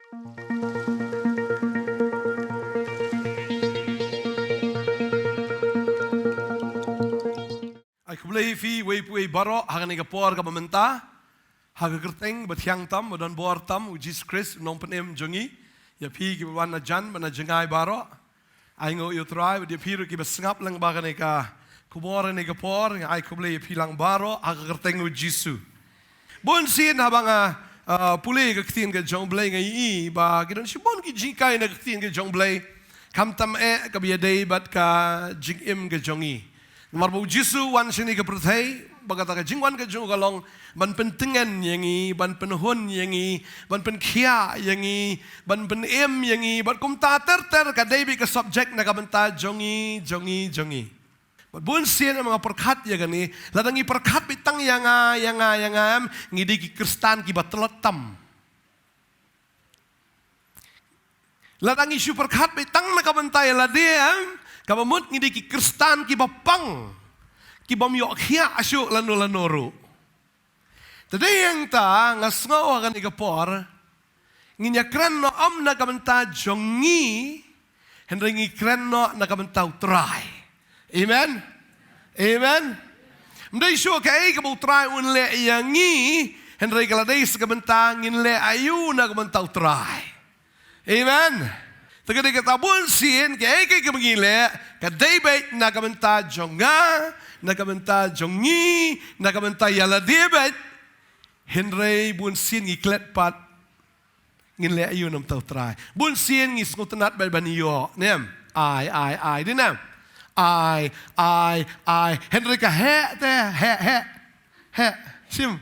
Aku boleh fi wei baro hagan ega por ka bamenta haga kerteng bathyang tam badan bor tam U Jisu Christ Nongkhryiem jongi ya fi ki wana jan bana jengai baro ai ngo yo try dia fi ki basngap lang bagan ega kubor ega por ai ku boleh fi lang baro haga kerteng U Jisu bon sin habanga pulih ke ktin ke jong blai ngai ba kidon sibon ki jingkai na ktin ke jong blai kam tam ka biadai bat ka jingim ke jongi Namar U Jisu wan sini ke Bantei bagata ka jingwan ke jong galong ban pentingan yangi ban penhun yangi ban penkhia yangi ban penem yangi ban kumta ter ka debi ke subject na ka banta jongi bat bun sien mga perkat ya gani ladangi perkat bitang yanga ngidi ki Kristan ki batletam ladangi su perkat bitang na ka banta ya ladem kabamut ngidi ki Kristan ki bapang ki bamyo khia asyuk lanu tadi yang ta ngasngau akan igapor nginya kren no am na kabanta jongi hendringi kren no na kabanta utrai amen mdai syo kai ka utrai unle yangi hendrai kala dai sakabanta nginle ayu na kabanta utrai amen Tagadi kata bun sin kaya kaya mengile kadai baik nak kabanta jonga nak kabanta jongi nak kabanta yala debet Henry bun sin ngiklet pat nginle ayu nam tau try bun sin ngisngutenat bal baniyo nem ai dinam ai Henry ka he sim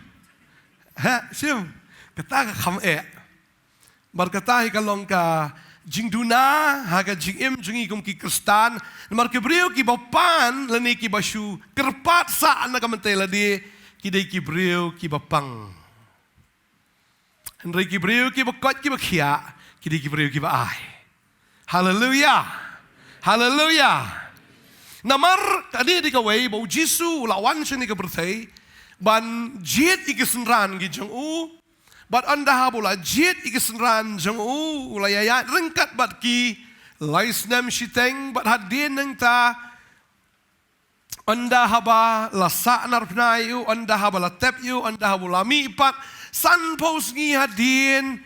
kata ka kham bar kata hi kalong ka jingduna haga jingim jungi kum ki Kristan namar kibriu ki bapan lani ki basu kerpat sa na kamante ladi ki dei ki briu ki bapang Henry ki briu ki bakot ki bakhia ki dei ki briu ki ba ai haleluya namar tadi di kawai bau Jisu lawan sini ke Bantei ban jet ikisenran ki jong Bat anda habula jet ikisenran jong ulayaya rengkat bat ki laisnam shiteng bat hadin nang ta anda haba lasa narpnayu anda haba latep yu anda habula mi pat san pos ngi hadin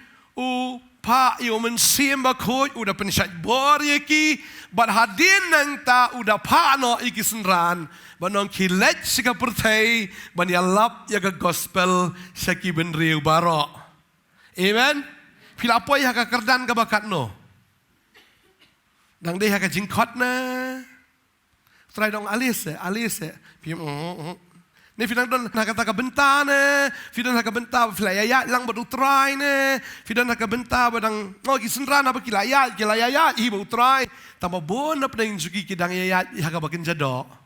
pa yu mensim bakoj udah pensyat bor ki bat hadin nang ta udah pa no ikisenran Banong kilet sika Bantei ban yalap yaga gospel saki benriu baro. Amen. Pila apoy haka kerdan ka bakat no. Dang dei haka jingkot na. Try dong alis. Pim Ni fidan don nakata ka benta na. Fidan haka benta filaya lang badu try na. Fidan haka benta badang gisenran apa kilaya i badu try. Tama bon na pedang jugi kidang yaya haka bakin jado.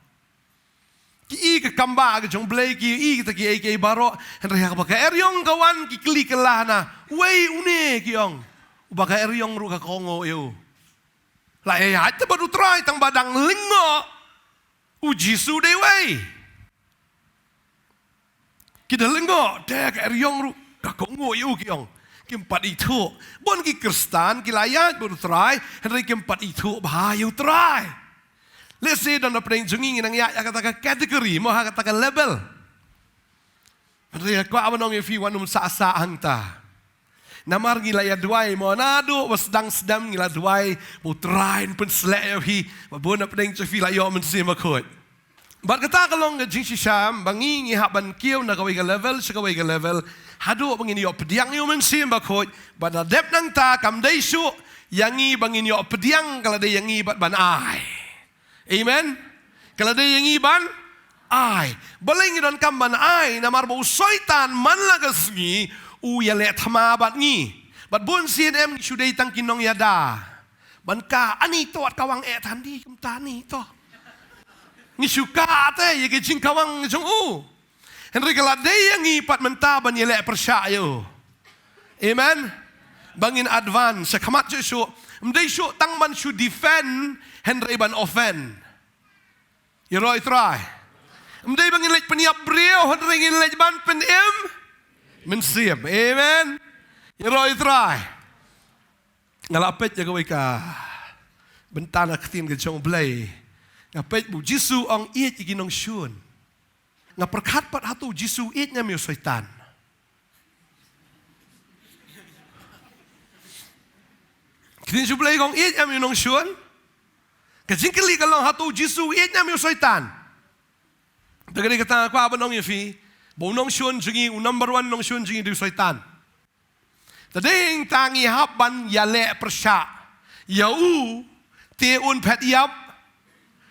Ki ke kamba ke jong blai ki kita ki ai baro henry ha ba ka eryong kawan ki kli kelah na wei une ki ong ba ka eryong ru ka kongo yo la ya te baru try tang badang lingo U Jisu de wei ki de lingo de ka eryong ru ka kongo yo ki ong kim pat itu bon ki Kristan ki layat baru try henry kim pat itu ba yo try Let's say dan apa yang junging nang ya kata kategori mau kata level. Mereka kau amanong fi wanum sa anta. Namar ngila ya duai mau nado was sedang ngila duai mau train pun selek fi bon apa yang fi la yo men sima kot. Bar kata kalong jing sisham bangi ngi haban kieu na kawai level sekawai level hadu bangini yo pediang yo men sima kot bada dep nang ta kam dai su yangi bangini yo pediang kala dai yangi bat ban ai. Amen. Kalau dia yang iban, ai. Baling dan kamban ai. Namar bau soitan man lagas ni. Ya let hama bat ni. Bat bun CNM sudah itang kinong yada. Ban ka ani to at kawang tandi kum tani to. Ni suka te ye ke jing kawang jong Henry kalau dia yang ipat mentaban ye le persyayo. Amen. Bangin advance sekamat su. Mdai su tang ban su defend Henry ban offend. You right try. Mdai bangin lej peniap brio Henry ngin lej ban penem. Mensiam. Amen. You right try. Ngalapet ya kawai ka bentana ketin ke jong blai. Ngapet bu Jisu ong iet iki nong syun. Ngaperkat pat hatu Jisu iet nyamio syaitan. Ketin ju blai ong iet nyamio nong syun. Kajingkeli kalong hatu Jisu iet nyamio syaitan. Tagani kata ko aban nong yafi. Bo nong syun jingi number 1 nong syun jingi du syaitan. Tading tangi haban yale persya. Yau teun pet yap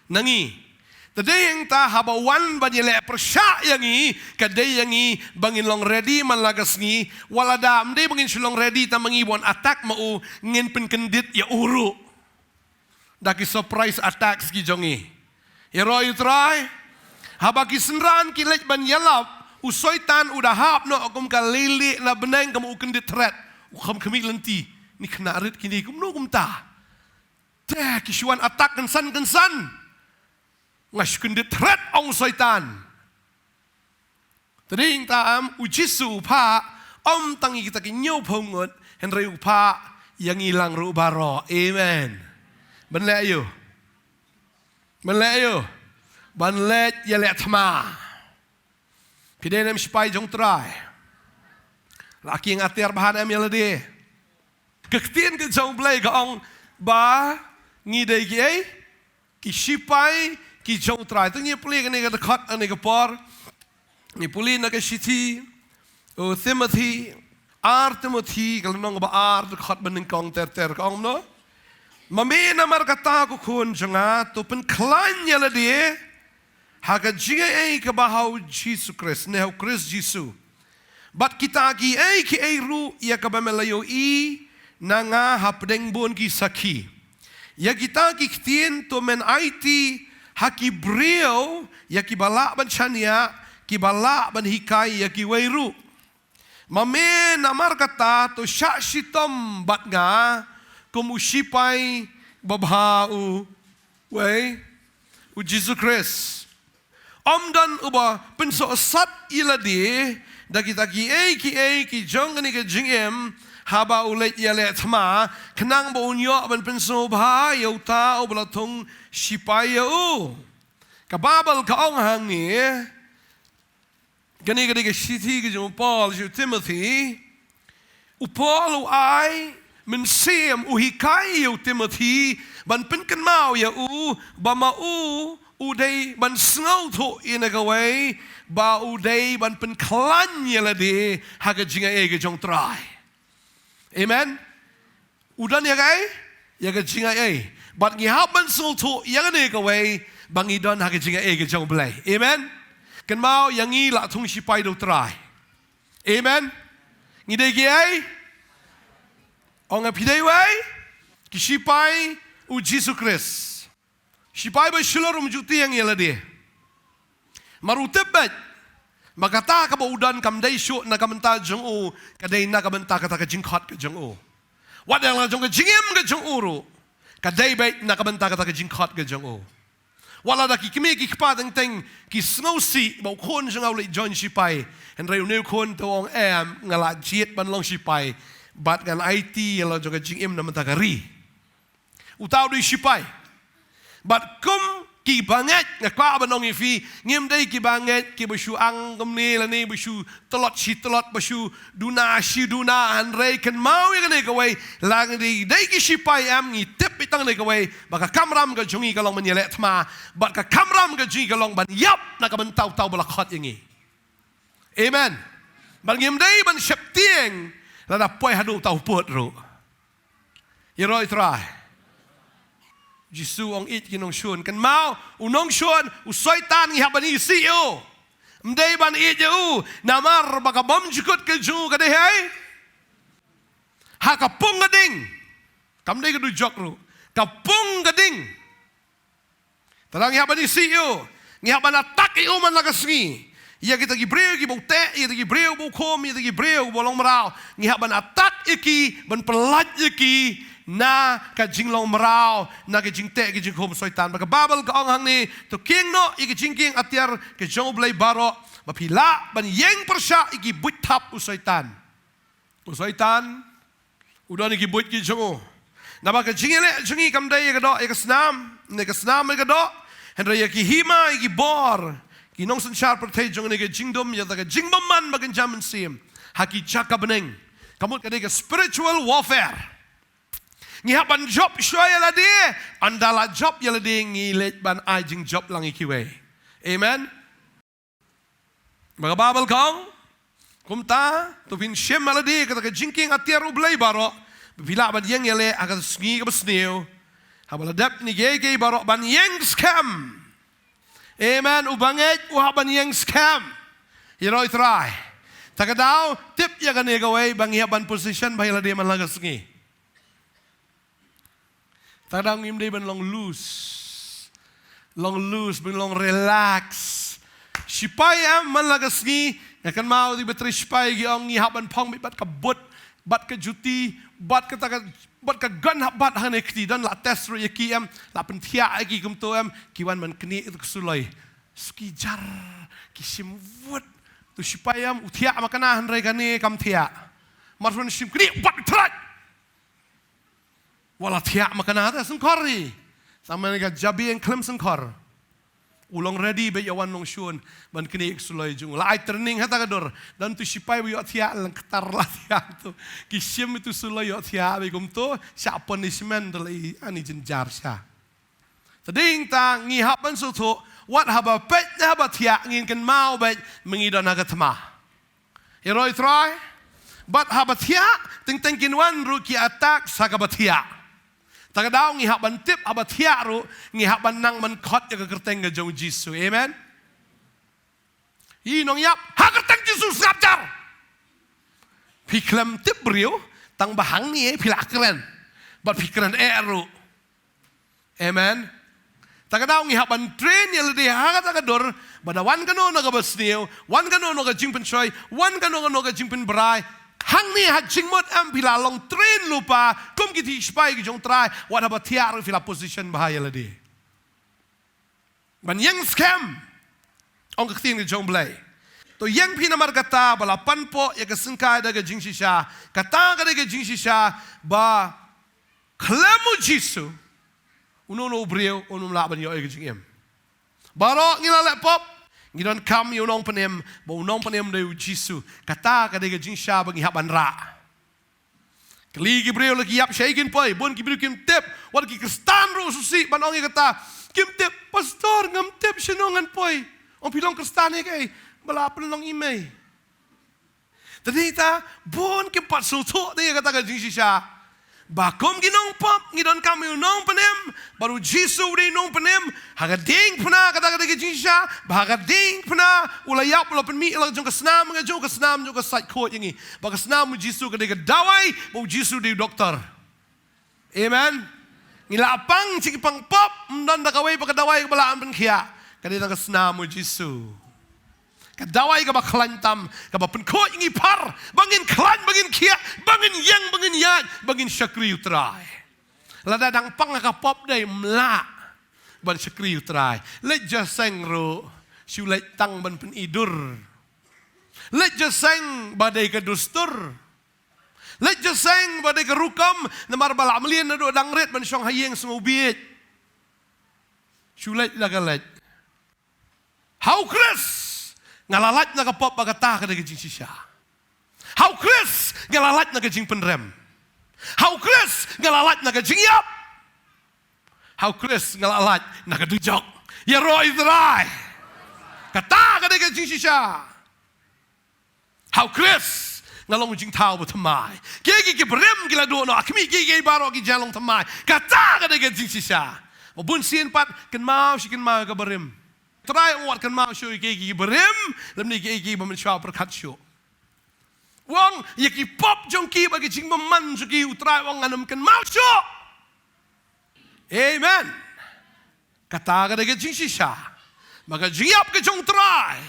nangi. Tading ta habawan ban yale persya yangi kadai yangi bangin long ready man lagas ni walada mde bangin Shillong ready ta mangi bon attack mau ngin pen kendit ya uru. Daki surprise attack ski jongi. Ya roy try. Habaki senran kilek ban yalap usoitan udah hap no akum kalili na beneng kamu kendit threat. Ukam kami lenti ni kena arit kini kum no kum ta. Teh kisuan attack kensan. Ngas kendit threat ong soitan. Tading taam U Jisu pa om tangi kita kinyau pongot henry upa yang hilang rubaro. Amen. Benle ayo. Banlet yale thma. Pidenem shipai jong try. Laki yang atir bahan em yala de. Kektian ke jong blai ka ong ba ngidai ki ai ki shipai ki jong try. Tu ni puli ni ka dekat ani ka por. Ni puli na ka shiti. O Timothy Timothy kalau nong ba dekat bening kong ter ka ong no. Mami namar kata ko kun jonga tu pen klan yala de. Haga jinga ai ka bahau Jesus Christ ne Christ Jisu. Bat kita ki ru ya kabamelayo nanga hapdeng bon ki saki. Ya kita ki ktien to men IT haki brio ya ki balak ban chania ki balak ban hikai ya ki weiru. Mame namar kata to shah shitom bat nga kumu shipai babhau U Jisu Christ. Omdan uba penso sat iladi da kita ki jong ni ke jingem haba ulet yale thma khnang bo unyo ban penso bha yauta oblathung shipai u ka babal ka ong hang ni gani ke shiti ke jong Paul ju Timothy u Paul ai men sem u hikai u Timothy ban pen kan mau ya u ba ma u dei ban snau tho in a way ba udai ban pen klan yala de haga jinga ege jong try. Amen. Udan ya gai ya ga jinga e but ngi haban sul to yang ne ka way bangi don haga jinga ege jong blai. Amen. Kan mau yang ngi la thung shipai do try. Amen. Ngi de ge ai ong a pidai way ki shipai U Jisu Christ. Shipai ba shilong juti yang yala de. Marutebet magata ka ba udan kam dai sho na kamenta jong o kadai na kamenta kata ka jingkhat ka jong o wadang la jong ka jingem ka jong uru kadai bai na kamenta kata ka jingkhat ka jong o wala da ki kimi ki kpa deng teng ki snow si ba khon jong au le join shipai en reu new khon to ong am ngala jiet ban long shipai bat ngan IT la jong ka jingem na menta ka ri utau du shipai bat kum ki banget ngakwa banong ifi ngim dai ki banget ki basu ang kamni la ni basu telot basu duna hanrei kan mau ya ne kawai lang di dai ki shipai am ngi tip itang ne kawai baka kamram ka jungi kalong menyelek thma bat ka kamram ka jungi kalong ban yap na ka ban tau bala khat yangi. Amen. Ban ngim dai ban septieng la da poi hadu tau pot ro. Yeroi try. Jisu ong it kinong shun kan mau unong shun usoitan ngi habani si yo mdei ban it yo namar baka bom jukut ke ju ka de hai ha ka pung gading kam dei ka du jok ru ka pung gading tarang ngi habani si yo ngi habana tak yo man lagasngi ya kita gi breu gi bote ya gi breu bo kom ya gi breu bolong marau ngi habana tak iki ban pelat iki na ka jinglong marau na ka jingte ka jingkom soitan baka babal ka ong hang ni to king no iki jingking atiar ke jong blai baro bapila ban yeng persya iki but tap u soitan udan iki but ki jongo Naba ka jingele jingi kam dai ka do ka snam ne ka snam ka do hendra ya ki hima ki bor ki nong san char protej jong ne ka jingdom ya ka jingbom man bagan jaman sim haki chaka beneng kamut ka ka spiritual warfare ngi haban job shoya la de andala job ya la de ngi let ban ai jing job lang ikiwe amen mga babal kong kumta to vin shem la de ka jingking atiaru blay baro bila ban yang yele akan sngi ka besneu habala dap ni gege baro ban yang scam amen ubanget ban yang scam hiroi try takadaw tip ya kan egaway bang ban position bahila de man laga sngi takadaw ngim de ban long loose ban long relax shipai man laga sngi akan mau di betri shipai gi ong ban pong mi bat kabut bat ke juti bat ke gan bat hane kti dan la test ro yaki la pentia agi kum to kiwan man kni sulai ski jar kisim wot tu shipayam utia makana hanrai kani kam thia marfun shim kni bat trak wala thia makana ta sungkori sama ni ka jabi en klem sungkor ulong ready be yawan nong shun ban kini sulai jung la training hata kador dan tu shipai bi othia lang ketar la thia tu kisim itu sulai othia be kum to sha punishment dali ani jenjar sha tading ta ngi hapan su tho wat haba pet haba thia ngin kan mau be mengi don agatma heroi try but haba thia ting ting kinwan ru ki attack sagabathia takadaw ngi haban tip abathia ru ngi haban nang man khot ya kerteng ga jong Jisu amen hi nong yap ha kerteng Jisu sapjar piklam tip brio tang bahang ni pilakren bat pikran eru amen takadaw ngi haban train ya lede ha takador badawan kano naga basneu wan kano naga jingpen choi wan kano naga jingpen brai hang ni hat jingmot pila long train lupa kum kiti shipai ki jong try what about tiar fila position bahaya ladi ban yang scam ong ktin ki jong blai to yang pinamar kata bala panpo ya ka singkai da ga jingshisha kata ga ga jingshisha ba klemu Jisu unono brio unum la ban yo ga jingem baro ngila le pop ngidon kam yu nong panem bo nong panem de Jisu kata ka de jing sha bagi haban ra kli gi breu lagi yap shaking poi bon gi breu kim tep wat gi kristan ro susi ban ong kata kim tep pastor ngam tep shenongan poi on pilong kristan e kai bala pelong ime tadi ta bon kim pat su tho de kata ka jing sha bakom ginong pop ngidon kami nong panem baru Jisu di nong panem haga ding puna kata kata jingisha baga ding puna ulayap lo penmi lo jong kasnam nga jong site court yangi baga snam Jisu kata kata dawai bo Jisu di doktor amen ngilapang ciki pang pop mdan da kawai baga dawai balaan pen kia kata kata snam Jisu kadawai ka baklantam ka bapenkot ingi par bangin klan bangin kia bangin yang bangin yad bangin syakri utrai lada dang pang ka pop dai mla ban syakri utrai let just sang ro shu let tang ban pen idur let just sang badai ka dustur let just sang badai ka rukam namar bala mlien na do dang ret ban syong hayeng sungubit shu let lagalet how Chris ngalalat na kapop bagata ka naging sisya. How Chris ngalalat na kajing penrem. How Chris ngalalat na kajing yap. How Chris ngalalat na kadujok. Yaro idrai. Kata ka naging sisya. How Chris ngalong jing tao Nongthymmai. Gigi ki brem gila do no akmi gigi baro ki jalong Nongthymmai. Kata ka naging sisya. Mabun sin pat ken mau si ken mau ka brem. Try what kan mau show iki berem lam ni iki bamen shwa perkat show wong yaki pop jongki bagi jing man suki utrai wong anam kan mau show amen kata ga de jing shisha maga jiap ke jong try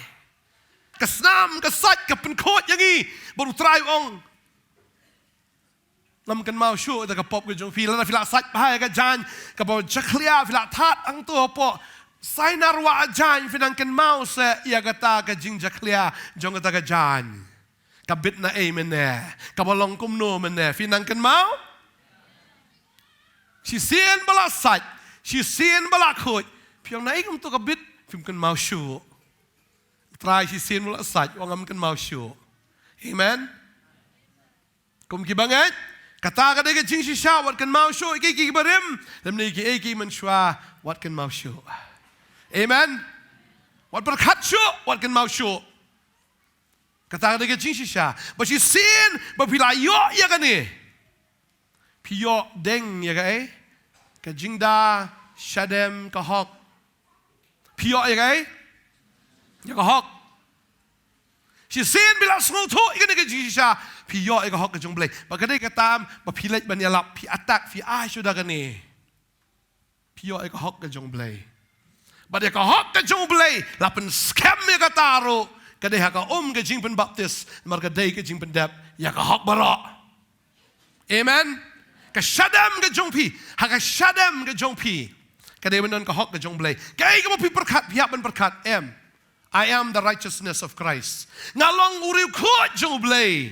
kasnam kasat ka penkot yangi baru try wong lam kan mau show da ka pop ke jong fila sat bahaya ka jan ka bo jaklia fila that ang to po sai narwa ajan finankan mau se ia kata ka jingja clear jong kata ka jan kabit na amen ne kabalong kumno men ne finankan mau She seen bala sat. She seen bala khut. Piang naik untuk kabit. Film kan mau show. Try she seen bala sat. Wangam kan mau show. Amen. Kum kibangat. Kata kada ke jing shisha. Wat kan mau show. Iki barim. Lemni iki menshwa. Wat kan mau show. Amen. Wat berkat show. Wat kan mau show. Kata kada ke jing shisha. But she seen. But pila yo ya kan ni. Pio deng ya kai. Ka jingda shadem ka hok. Pio ya kai. Ya ka hok. Si sen bila small to ikan ka jisha. Pio ya ka hok ka jong blay. Ba kadai ka tam ba pilet ban ya lap pi atak fi ai sudah ka ni. Pio ya ka hok ka jong blay. Ba ya ka hok ka jong blay. Lapen scam ya ka taro. Kadai ha ka ka jing pen baptis. Mar kadai ka jing pen dap ya ka hok barok. Amen. Ka shadam ka jong pi, ha ka shadam ka jong pi. Ka de menon ka hok ka jong blay. Kai ka mo pi perkat, piap ben perkat em. I am the righteousness of Christ. Ngalong uriu khot jong blay.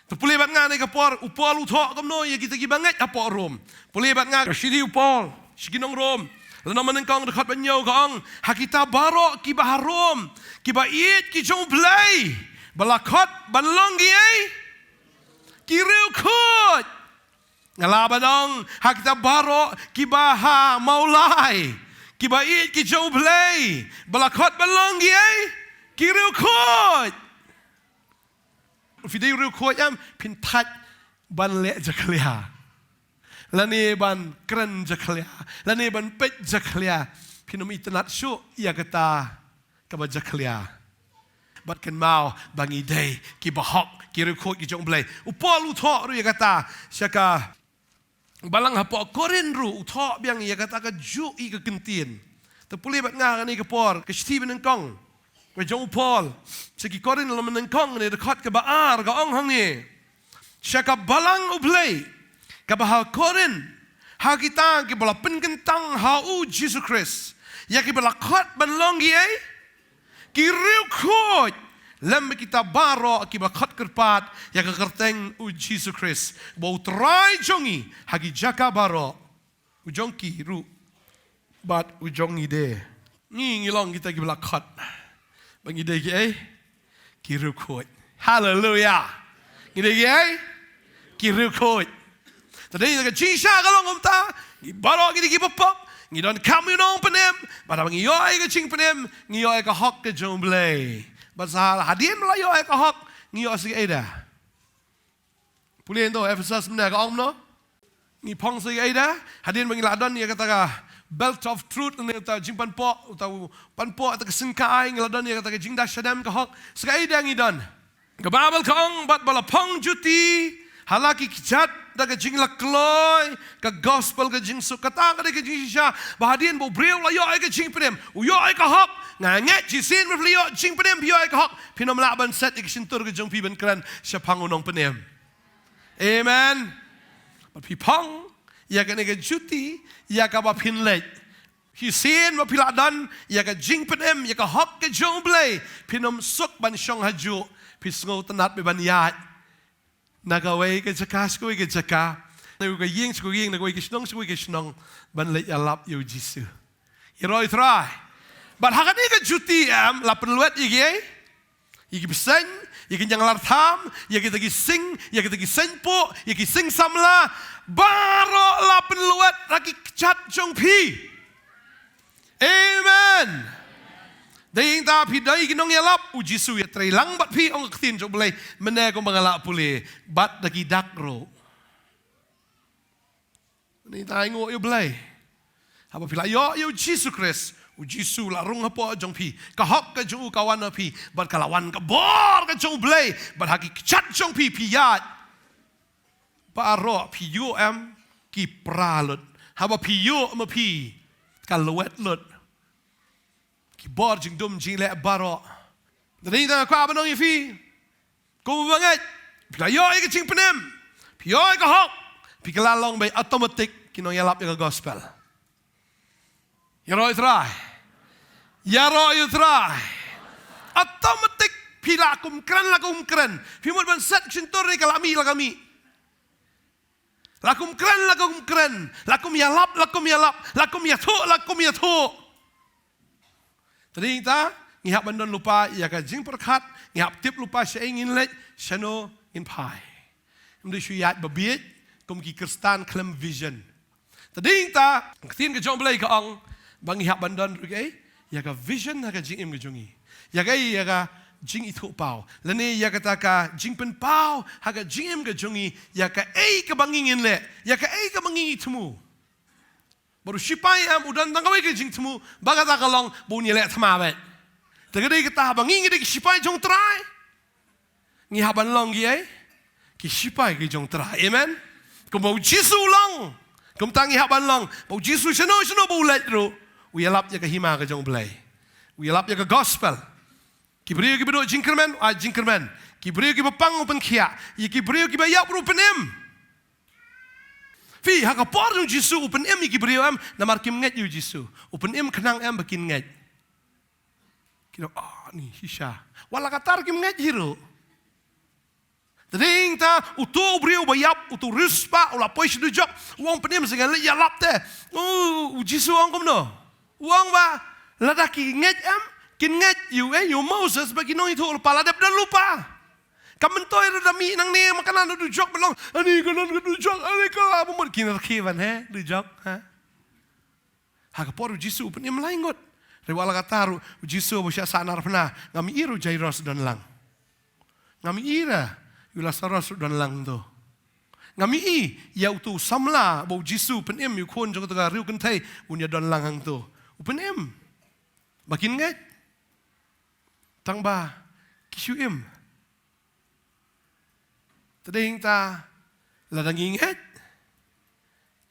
Tu pulih bat nga ni ka por upol uthok kam no ye kita gi banget apa rom. Pulih bat nga shiri upol, shiginong rom. Lana manen kong dekat ban nyau kong, ha kita barok ki baharom, ki ba it ki jong blay. Balakot ban long gi ai. Ki riu khot. Ngalabanong hak kita baro kibaha maulai kibai ki joblay balakot balong giai kiriu khot fidei riu khot yam pintat ban le jaklia lani ban kren jaklia lani ban pet jaklia pinom itanat shu ya kata kaba jaklia bat kan mau bangi day kibahok kiriu khot ki joblay upol utho ru ya kata syaka balang hapo korin ru uthok biang ia kata ka ju I ka kentin tepuli bat nga ni ka por ka Stephen en kong ka jong Paul segi korin lo men kong ni dekat ka baar ka ong hang ni syaka balang ublay ka bahal korin ha kita ki bala pen kentang ha U Jisu Christ ya ki bala khot ban long gi ai ki riu khot lem kita baro akibat khot kerpat ya ka kerteng U Jisu Christ bau try jongi hagi jaka baro ujong ki ru bat ujong ide ni ngilong kita ki belak khot bang ide ki ai ki ru khot hallelujah ide ki ai ki ru khot tadi ka jisha kalong umta ki baro ki popop ni don kam you know penem badang yoi ka ching penem ngiyoi ka hok ka jomblay Basal hadin melayu ay kahok ngiyo si Ada. Pulih itu Efesus mana ka omno ngi pong si Ada hadin mengiladon ia kata ka belt of truth ni kata jimpan po atau panpo atau kesingkai ngiladon ia kata ka jingda shadam kahok si Ada ngidon. Kababal kaong bat bala pong juti halaki kijat daga jingla kloy ka gospel ka jing sukata ka daga jing sha bahadin bo breu la yo ay ka jing pedem u yo ay ka hok nganget jisin meflio jing pedem yo ay ka hok pinom la ban set iksintur ka jong pi ben kran sha pangunong pedem amen but pi pong ya ka nega juti ya ka ba pinlet jisin ma piladan ya ka jing pedem ya ka hok ka jong blay pinom suk ban shong haju pisngo tanat be ban yat Nagaway ka jaka, skui ka jaka. Nagu ka ying, skui ying, nagaway ka shnong, ban le yalap U Jisu. Iroi try. But hakani ka juti lapan luet igi ay. Igi biseng, igi nyang lartham, igi tagi sing, igi tagi senpo, igi sing samla. Baro lapan luet lagi chat jong pi. Amen. Dahing tapi dahi ginong yalap U Jisu ya trailang bat pi ong ketin jong boleh mene ko mangalap puli bat dagi dakro. Ni taingo yo boleh. Apa pila yo U Jisu Christ U Jisu larung hapo jong pi kahok ka jong kawan pi bat kalawan ka bor ka jong boleh bat haki chat jong pi yat. Paro pi yo ki pralut. Haba pi yo ma pi kalwet lut. Bor jing dum jing le baro. Dali na kwa banong ifi. Ko banget. Pila yo ay jing penem. Pio ay ka hok. Pila long bay automatic kinong yalap yung gospel. Yaro try. Yaro you try. Automatic pila kum kran. Pimot ban set sintor ni kalami la kami. Lakum keren. Lakum yalap. Lakum yatuk. Tadi kita ngihap bandon lupa ia ka jing perkat, ngihap tip lupa siya ingin let, shano in pai. Mdi syuyat babiet, kum ki kristan klem vision. Tadi kita tin ke jong belai ka ong bang ngihap bandon okay? Ia ka vision ha ka jing im ke jongi. Ia ka jing itu pau. Lani ia kata ka jing pen pau ha ka jing im ke jongi, ia ka ka bangingin le, ia ka ka bangingi temu. Baru shipai udan tangkawai ke jing temu, baga ta kalong bunyi le thama bet. Tagadi kita bangingi de shipai jong try. Ngi haban long gi ki shipai ke jong try. Amen. Kum bau Jisu long. Kum tangi haban long. Bau Jisu shano bau let ro. Wi alap ya ke hima ke jong blai. Wi alap ya ke gospel. Ki brio ki bedo jingkerman. Ki brio ki bapang open kia. Ki brio ki bayap ro penem. Fi haka por U Jisu open ki brio namar kim nget U Jisu. Open kenang bakin nget. Kira ni hisha. Wala katar kim nget hiro. Tading ta utu brio bayap utu rispa ula pois dujok uang penem segala ya lap te. U Jisu ang komno. Uang ba ladaki nget kin nget you Moses bagi no itu pala dep dan lupa. Kamentoi redami nang ni makanan dujok belong. Ani kanan dujok ani ka bumur kinar kivan dujok haka por U Jisu penem laingot. Rewala kataru U Jisu bo siya sanar pena ngami iru jairos dan lang. Ngami ira yula saros dan lang to. Ngami ya utu samla bo Jisu penem yu kon jong ta riu kentai unya dan lang hang to. Upenem. Makin nget. Tang ba kisuim. Tading ta ladang inget.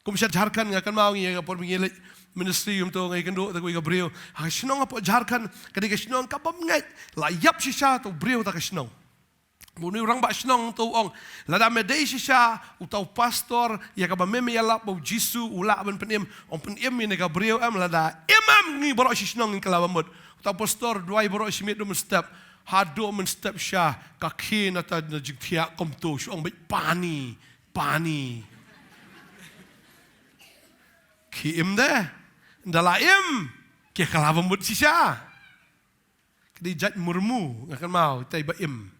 Kum siya Jharkhand ngakan mau ngi por mingilit ministry to ngai kendo ta ko brio. Ha sinong apo Jharkhand kadi ka sinong ka bam ngai. La yap siya to brio ta ka sinong. Muni orang ba sinong to ong lada medai siya utau pastor ya ka ba meme ya lap bo Jisu ula ban penem ong penem ni ka brio lada imam ngi boro sinong ngi kalawamot. Utau pastor duai boro simit do step. Hado men step syah kaki nata najik tiak komto syong baik pani ki im deh ndalaim ki kalawam but sisya kedi jat murmu ngakan mau tai ba im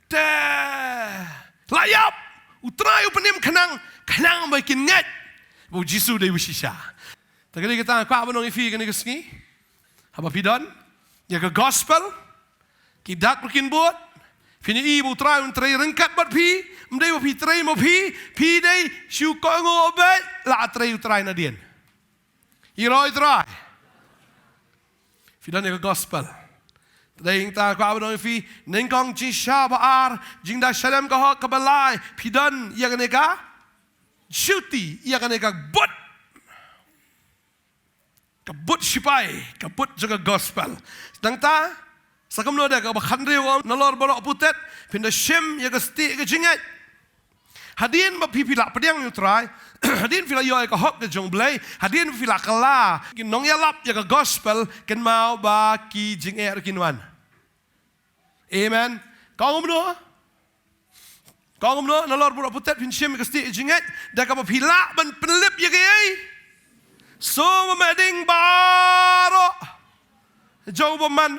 teh layap utrai upenim kenang baikin nget bo Jisu dei wisisya tagadi kita ka banong ifi kani kesni haba pidon ya ke gospel kidak berkin buat, fini ibu try rengkat buat pi, mendai pi try mau pi dai syukur ngobet, la try nadien. Iroi try. Fidan yang gospel. Tadai kita kau abang fi, nengkong jing shah baar, jing dah shalem kau kebalai, fidan yang neka, syuti yang neka but, kebut shipai, kebut juga gospel. Sedang ta. Sakam no da ka bakhan reu nalor borok putet pinda shem ya ka sti ka jingat hadin ba pipila pedang neutral hadin fila yo ka hok ka jong blai hadin fila kala kin nong ya lap ya ka gospel ken mau ba ki jing er kinwan amen kong no nalor borok putet pin shem ka sti jingat da ka ba pila ban penlip ya ka so mading baro jong man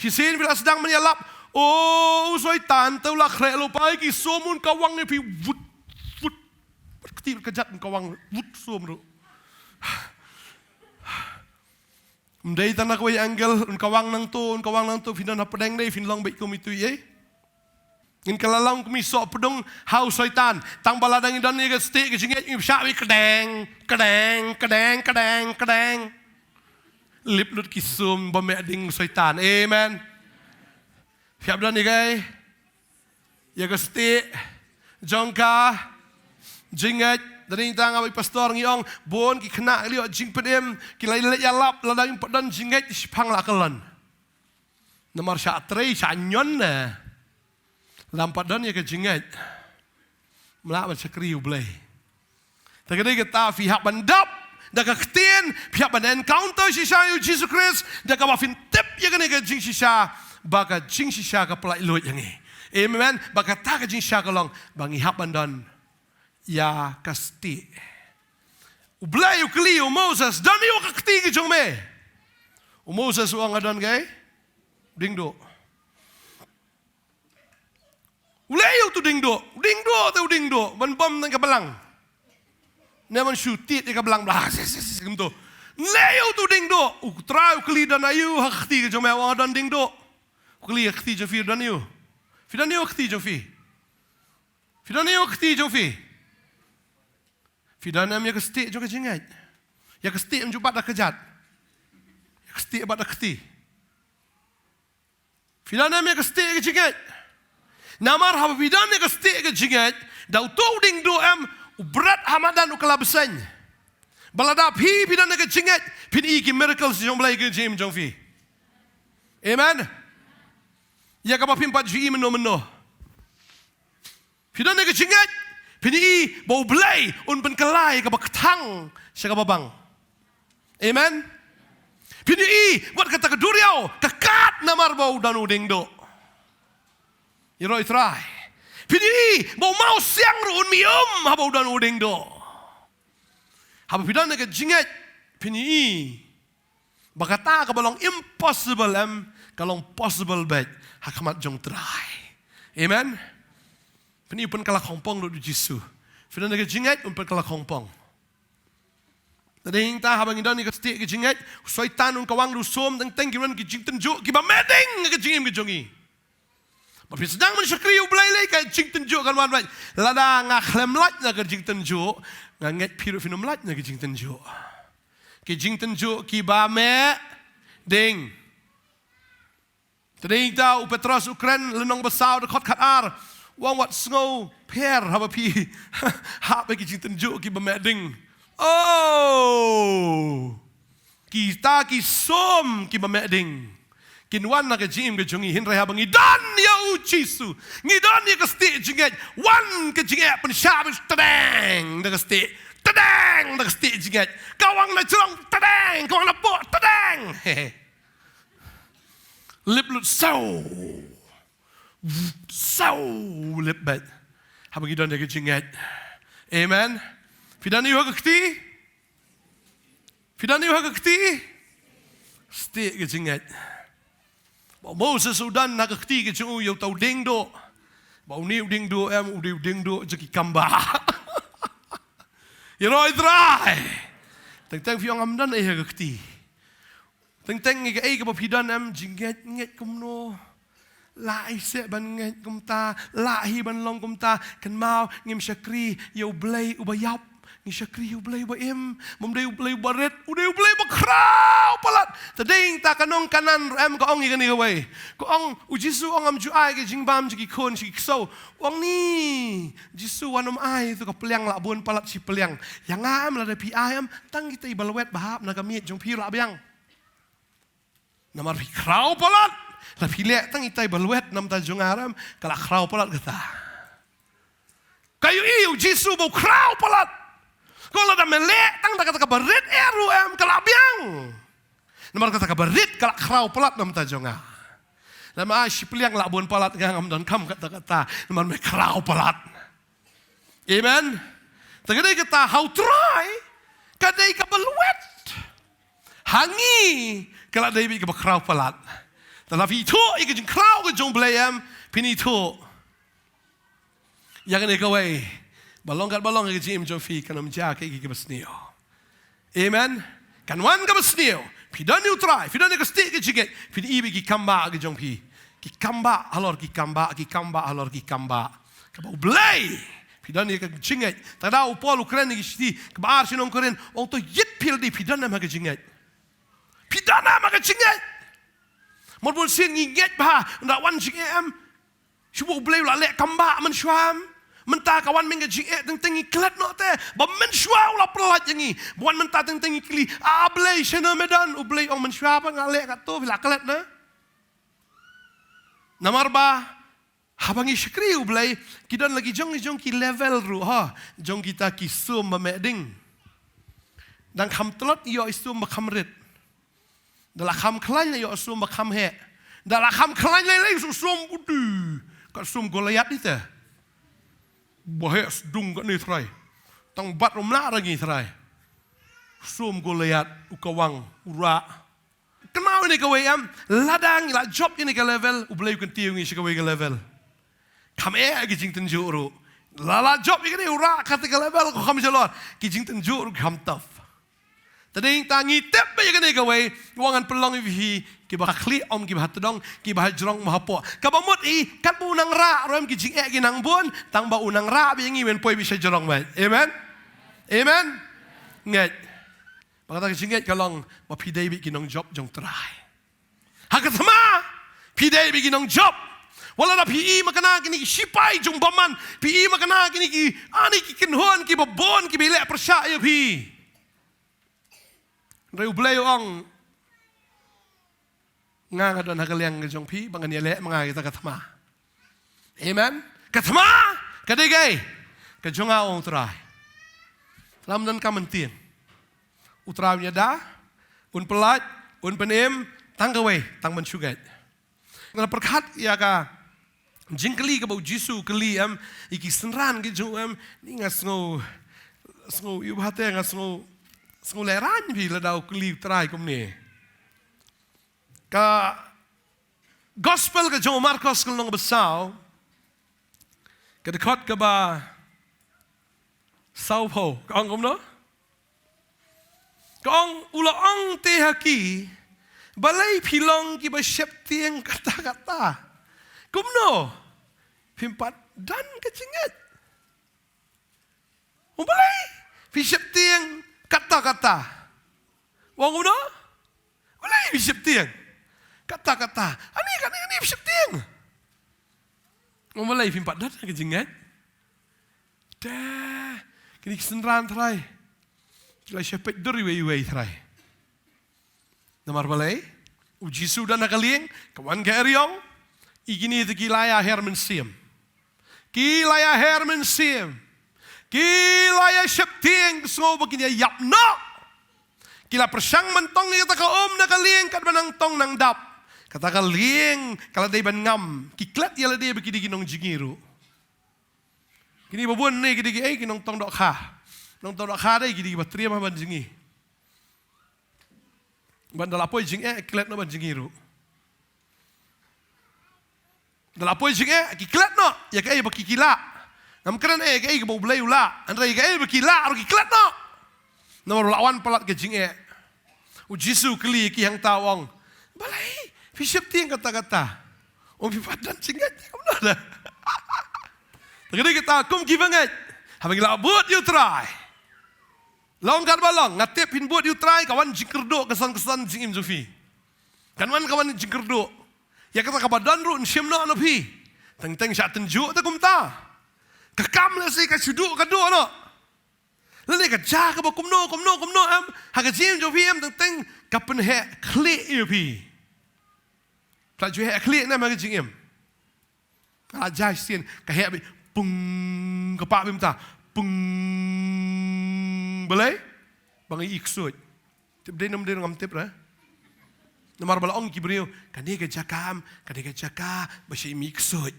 Hisin bila sedang menyalap, syaitan taulah krek lupa lagi somun kawang ni pi wut ketir kejat kawang wut som ro. Mdai tanah kau angle kawang nang tu finan pedang dai fin long baik kumi tu ye. In kalalang kumi sok pedong hau syaitan tang baladang dan ni ke stick ke jinget ni syak wi kedeng. Lip lut kisum bameding syaitan. Amen. Siap dan ni guys. Ya gusti jongka jingat dari tang awi pastor ngiong bon ki kena liok jing pedem ki lai ya lap ladang padan jingat sipang la kelon. Namar syak trei syak nyon na. Lampat dan ya ke jingat. Melak bercakri ublay. Tagadi kita pihak bandap dah ketien pihak pada encounter shisha U Jisu Christ dah kawafin tip ya kene ke jing shisha baka jing shisha ka pelai lot yang amen baka ta ke jing shisha kalong bangi hap bandan ya kasti. Ublay ukli Moses dan yo kakti ki jong me. Moses uang adan gay ding do. Ulay tu ding do tu ding do ban bom nang kabalang. Ne man shutit di kabalang blah gitu. Leo tu ding do. Try ukli dan ayu kakti ki jong me uang adan ding do. Ukli kakti jong fi dan yo. Fi dan yo kakti jong fi. Fi dan yo kakti jong fi. Fidanam ya kesti juga jingat. Ya kesti menjubat dah kejat. Ya kesti abad dah kesti. Fidanam ya kesti ke jingat. Namar haba fidan ya kesti ke jingat. Dau tau ding do berat hamadan ukala besan. Baladap hi fidan ya ke jingat. Pin iki miracles jong belai ke jim jong fi. Amen. Ya kapa pimpat ji meno. Fidan ya ke jingat. Pini bau belai un kelai ke bakatang siya kababang. Amen. Pini buat kata keduriau kekat namar bau danu dingdo. Iroi try. Pini bau mau siang ruun mium habau danu dingdo. Haba pidan ke jingat pini bakata ke balong impossible kalong possible bet hakamat jong try. Amen. Peni pun kalah kompong lu Jisu. Fina nak jingat pun kalah kompong. Tadi hingta habang indan ni kesti ke jingat, syaitan un kawang lu som teng kiran ki jing tenjuk ki ba meding ke jingim ke jongi. Tapi sedang mensyukri ublai lai ka jing tenjuk kan wan wan. Lada ngaklem lat na ke jing tenjuk, nganget piru fina lat na ke jing tenjuk. Ki jing tenjuk ki ba meding. Tadi hingta u Petros Ukren lenong besar dekat Qatar. Wang wat snow per haba pi ha bagi cinta juk ki bemeding. Oh, kita ki som ki bemeding. Kinwan na ke jim ke jongi hinrai haba ngidan ya U Jisu. Ngidan ya kesti jingat wan ke jingat pen syabis tadang na kesti. Tadang na kesti jingat. Kawang na curang tadang, kawang na po tadang. Lip lut so. Lebat. Haba gidan dia jingat. Amen. Fidan ni hakti. Fidan ni hakti. Sti ke jingat. Ba Moses udan nak hakti ke jungu yo tau ding do. Ba ni ding do udiu ding do jeki kamba. Iroi drai. Teng fiong amdan hakti. Teng ke ke ba fidan jingat nget kumno. Lai se ban nget kumta, lahi ban long kumta, kan mau ngim syakri, yo blay ubayap, ngim syakri yo blay ubayim, mumday ublay ubaret, uday ublay bakraw palat. Tading ta kanong kanan ka ong igani gaway. Ko ong U Jisu ong am juai ke jingbam jiki kon jiki kso. Ong ni Jisu wanom ai tu ka peliang la bun palat si peliang. Yang am la de pi am tang kita ibalwet bahap na kamit jong pi la biang. Namar pi kraw palat. Tapi lihat tang itai balwet nam tajung aram kala kraw palat kata. Kayu U Jisu bau kraw palat. Kalau dah melek tang tak kata kabarit eru kala biang. Namar kata kabarit kala kraw palat nam tajung a. Nama si peliang labun palat ngam dan kam kata namar me kraw palat. Amen. Tagaday kata how try kadai kabalwet. Hangi kala dai bi kraw palat. Tapi itu ikut crowd ke jong belayam pini itu. Yang ni kawai balong ke jim jong fi kanam jak ke besnio. Amen. Kan wan ke besnio. Pidan you try. Pidan ke stick ke jiget. Pini ibi ki kamba ke jong pi. Ki kamba alor ki kamba alor ki kamba. Kabau belay. Pidan ke jinget. Tada upol Ukraine ke sti. Kabar si Nongkhryiem. Ong to yit pil di pidan nama ke jinget. Pidan nama ke jinget. Marbul sin nginget bah ndak wan jing shubu blay la lek kamba men shwam menta kawan menge jing teng iklat no te ba men shwa la pelat yangi buan menta teng ikli a blay shena medan u blay ong men shwa ba ngale ka to la klat na namar ba habangi shkri u blay kidan lagi jong ki level ru ha jong kita ki sum ba meding dan kham tlot yo isum ba khamrit dalam kham klan yo sum kham he dalam kham klan lai sum udu ka sum Goliat ni te bohes dung ka ni trai tong bat rumla lagi serai. Sum ko lihat ukawang ura. Kenapa ini kau yang ladang ila job ini ke level ublay kan tiung ini sekawai ke level. Kami kijing tunjuk ru. Lala job ini ura kata ke level ko kami jalan kijing tunjuk ru kam tough. Tadi tangi tep ba ini kau wangan pelong ivi kibah kli om kibah tedong kibah jerong mahapo. Kabamut kan bu unang ra ram kijing ginang bun tang ba unang ra bi ngi men poi bisa jerong mai. Amen. Amen. Ngat. Baka kijing kalong ma pidai bi kinong job jong try. Hakat sama pidai bi kinong job. Wala na PE makana kini shipai jong baman PE makana kini ki ani ki kinhon ki babon ki bile persya ya pi. Rai ublay ong nga don hakaliang jong pi bangan yele mga kita katama. Amen. Katama kadegay kajonga ong try. Lam dan kamantin. Utrawnya dah un pelat un penem tanggawe tang mensugat. Ngana perkat ya ka jingkeli ka bau Jisu keli iki senran ke jo ni ngasno sngo yu hate ngasno sngo leran bi la dau keli try kom ni. Ka gospel ka jo Marcos ka nong besau ka dekat ka ba Sao Po ka ong kom no. Kong ulaong tehaki balay pilong ki ba septieng kata-kata. Kumno pimpat dan kecingat. Balay pi septieng kata-kata. Wong kumno? Balay pi septieng kata-kata. Ani pi septieng. Balay pimpat dan kecingat. Dah kini kesenran terai. Kila syapet duri wei trai. Namar balai, U Jisu dan nakalieng, kawan ke eriong, igini itu kilaya hermensiem. Kilaya hermensiem. Kilaya syaptieng semua begini yap no. Kila persang mentong ni kata ka nakalieng kat banang tong nang dap. Kata kalieng kalau dia ban ngam, kiklat yala dia begini ginong jingiru. Kini babun ni gini ginong tong dok kah. Nong tahu nak kada gini bateri mah banjingi. Bandal apa jing kiklat no banjingi ru. Dal apa jing kiklat no ya kai bakikila. Ngam keren kai bau belai ula. Andai kai bakila ru kiklat no. Nomor lawan pelat ke jing U Jisu keli ki hang tawong. Balai fisip tiang kata-kata. Om pipadan jingat kamu dah. Tadi kita kum kibangat. Habis kita buat you try. Lawan kan balong, ngatip hin buat you try kawan jingkerdo kesan-kesan jingim Zufi. Kawan jingkerdo. Ya kata kabadan ru nsyem no pi. Teng-teng syak tenjuk ta kumta. Kekam le si ka suduk ka do no. Lele ka ja ka kumno ha ka jim Zufi teng ka pen he klik you pi. Pla ju he klik na ma ka jingim. Ka ja sien ka he pung ka pa bim ta. Pung balai bang iksud tip de nom de ngam tip ra namar bala ong kibriu kani ke jakam kani ke jaka basi miksud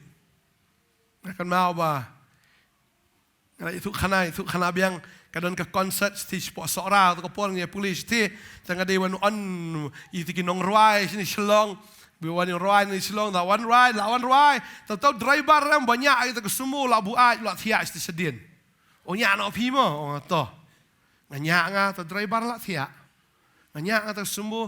akan mau ba ngala itu khana biang kadon ka concert stage po sora to ko por nge police ti tanga de wan on itiki nong ruai sini Shillong biwani ruai ni Shillong da wan ruai tahu driver ram banyak itu ke semua labu ai la thia sti sedien onya no pi mo to nganya nga to driver la thia nganya nga to semua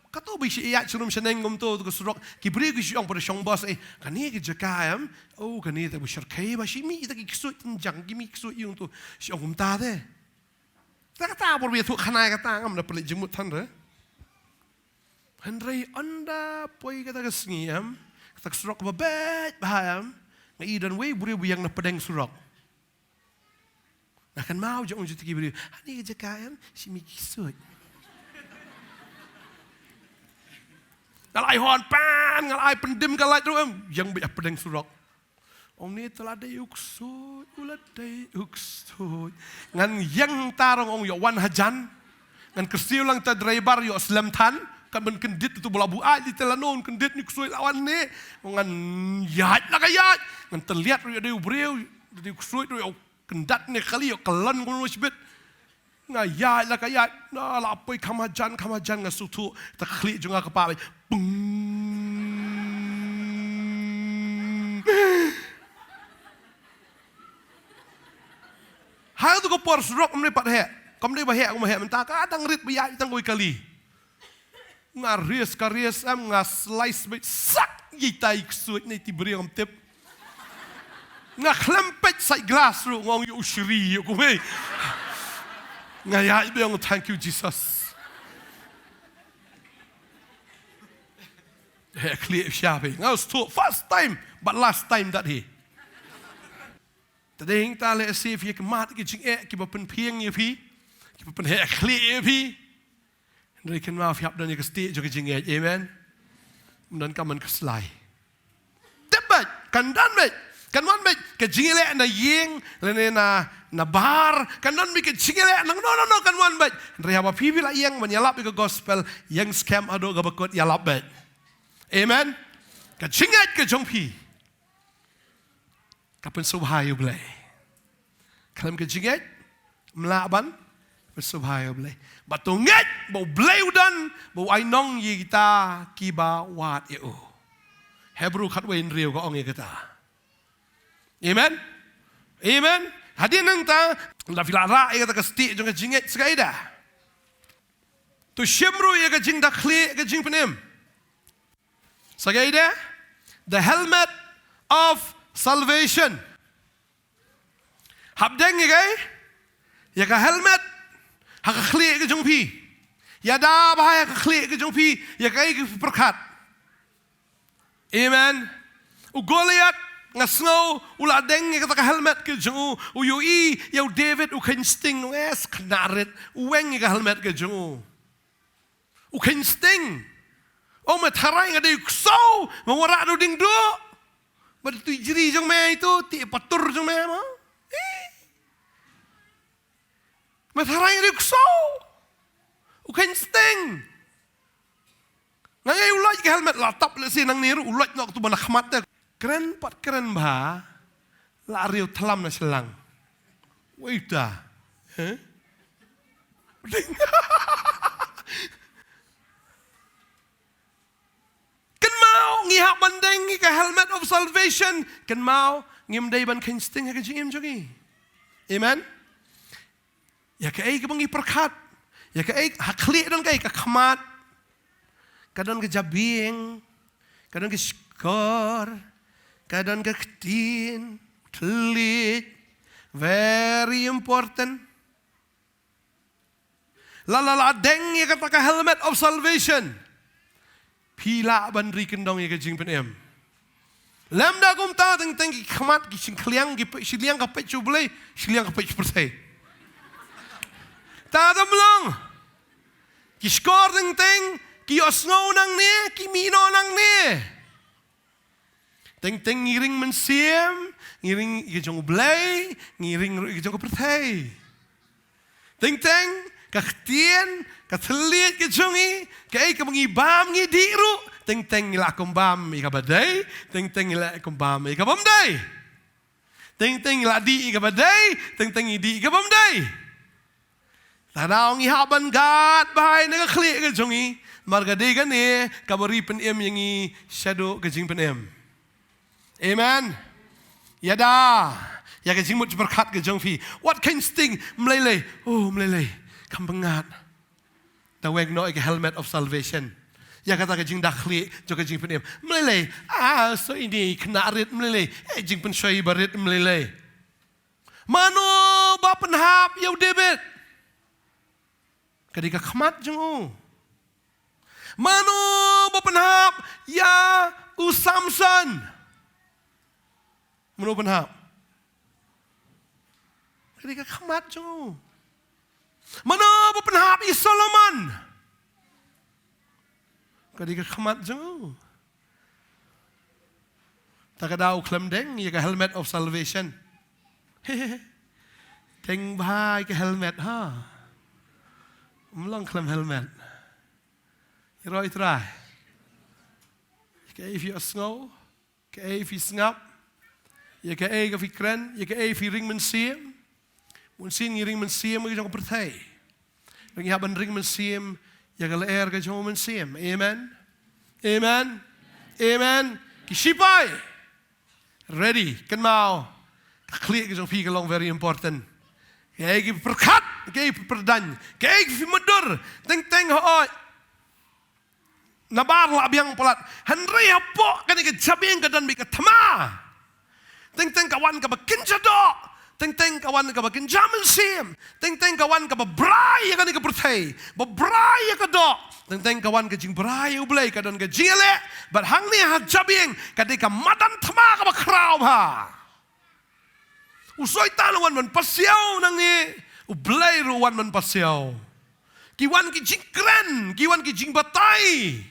kato bi si iya churum seneng ngom to surok kibri ki siong pada siong bos kani ki jakam kani ta bushar kai ba si mi ta ki ksut jang ki mi ksut yung to siong ngom ta de ta kata por bi thu khanai kata ngam na pelik jemut than re handrai anda poi kata ka sngiam kata surok ba bet baham ngai dan we buri buyang na pedeng surok akan mau jong juti kibri ani ke jakam si mi ksut Ngalai hon pan, ngalai pendim kalai tu yang banyak pedang surok. Om ni telah ada uksud, ulat day uksud. Ngan yang tarong om yo wan hajan, ngan kersiu lang ta driver yo slam tan, kan ben kendit tu bola buat di telanon kendit ni uksud lawan ni, ngan yat lah kayat, ngan terlihat yo ada ubreu, di uksud yo kendat ni kali yo kelan kun wis bet ngayat lah kayat na lapoi kamajan ngasutu takli junga kepa pung hal tu ko por rock mne pat he kom dei ba he ko ma he mentah kadang rit biai tang koi kali ngaries am slice bit sak yitai ksut ni tibri om tip klempet sai glass ru ngong yu shri ko me ngayat biang thank you Jesus he clear shape ngaus to first time but last time that he today ta le see if you can mat ki jing ki ba pen phieng ye phi ki ba pen he clear phi ndai kan ma phiap dan ye ka sti jo ki jing amen dan ka man ka slai tebat kan dan bet kan wan bet ka jing le na yeng le na bar kan dan mi ka jing le no kan wan bet re ha phi la yeng man yalap ka gospel yang scam ado ga bakot yalap bet amen ka jing ka jong phi kapan subhayo blay kalam ke jinget melaban subhayo blay batunget bau blay udan bau ainong yi kita kiba wat eu Hebrew khatwein riu ko ong ye kita amen hadin nang ta la filara ye ta kasti jong jinget skaida tu shimru ye ka jing da khle ka jing penem skaida the helmet of salvation. Habdeng ya ka helmet ha ka khli ke jong phi. Ya da ba ya ka khli ke jong phi ya ka ke perkat. Amen. U Goliath nga snow ula deng ka ka helmet ke jong u yu ya David u ken sting es knaret u weng ka helmet ke jong. U ken sting. O ma tharai nga de so ma wara do ding do. But tu jiri jong me itu ti patur jong me ma. Matharai rik so. U kan sting. Ngai ulai ke helmet la tap le sin nang niru ulai nok tu banak mat de. Keren pat keren ba. La riu thalam na Shillong. Waita. Ding. Ngihak bandeng ka helmet of salvation kan mau ngim dai ban kan sting ka jim jogi amen ya ka ai ka bangi perkat ya ka ai hakli dan ka khamat kadon ka jabing kadon ka skor kadon ka ktin tlit very important la deng ya ka helmet of salvation Pila ban ri kendong ye ka jing pen em. Lam da kum ta teng ki khamat ki sing kliang ki shiliang ka pe chu blai shiliang ka pe chu persai. Ta dam long. Ki skor teng ki osngau nang ne ki mino nang ne. Teng ngiring men siem ngiring ki jong blai ngiring ki jong ka persai. Teng ka ktien ka thliet ke jongi kai ka mangi bam ngi diru teng ila kom bam i ka badai teng ila kom bam i ka bamdai teng ila di i ka badai teng i di i ka bamdai tanaw ngi haban gat bahai na ka khli ka jongi marga de ga ne ka bari pen em yangi shadow ka jing pen em amen yada ya ka jing mut berkat ka jong fi what can sting mlele kambangat tawag no ke helmet of salvation ya kata ka jing dakhli jo ka jing penem mlele so ini knarit mlele jing pen shoi barit mlele mano ba penhap ya David kadika khmat jong mano ba penhap ya u Samson mano penhap kadika khmat jong Mana ba penhap i Solomon? Kadika khamat jong. Takadaw klam deng ye ka helmet of salvation. Teng bhai ka helmet ha. Mlong klam helmet. Roi trai. Ka if you snow, ka if you snap. Ye ka e ka fikren, ye ka e fi ring men siem. Mun sin ngiring men siem ke jong perthai. Ring haban ring men siem ya ke leer ke jong men siem. Amen. Amen. Amen. Ki shipai. Ready. Kan mau. Klik ke jong pi ke long very important. Kaya ki perkat, kaya perdan, kaya ki mudur. Teng ho. Nabar la biang polat. Henry hapo kan ke jabing ke dan bi ke thama. Teng kawan ke bakin jadok. Teng kawan ke bakin jaman sim. Teng kawan ke babrai kan ke perthai. Babrai ke dok. Teng kawan ke jing brai ublai ke dan ke jile. But hang ni ha jabing ke de ke madan thama ke bakrau ha. Usoi taluan man pasiau nang ni. Ublai ruan man pasiau. Kiwan ki jing kren, kiwan ki jing batai.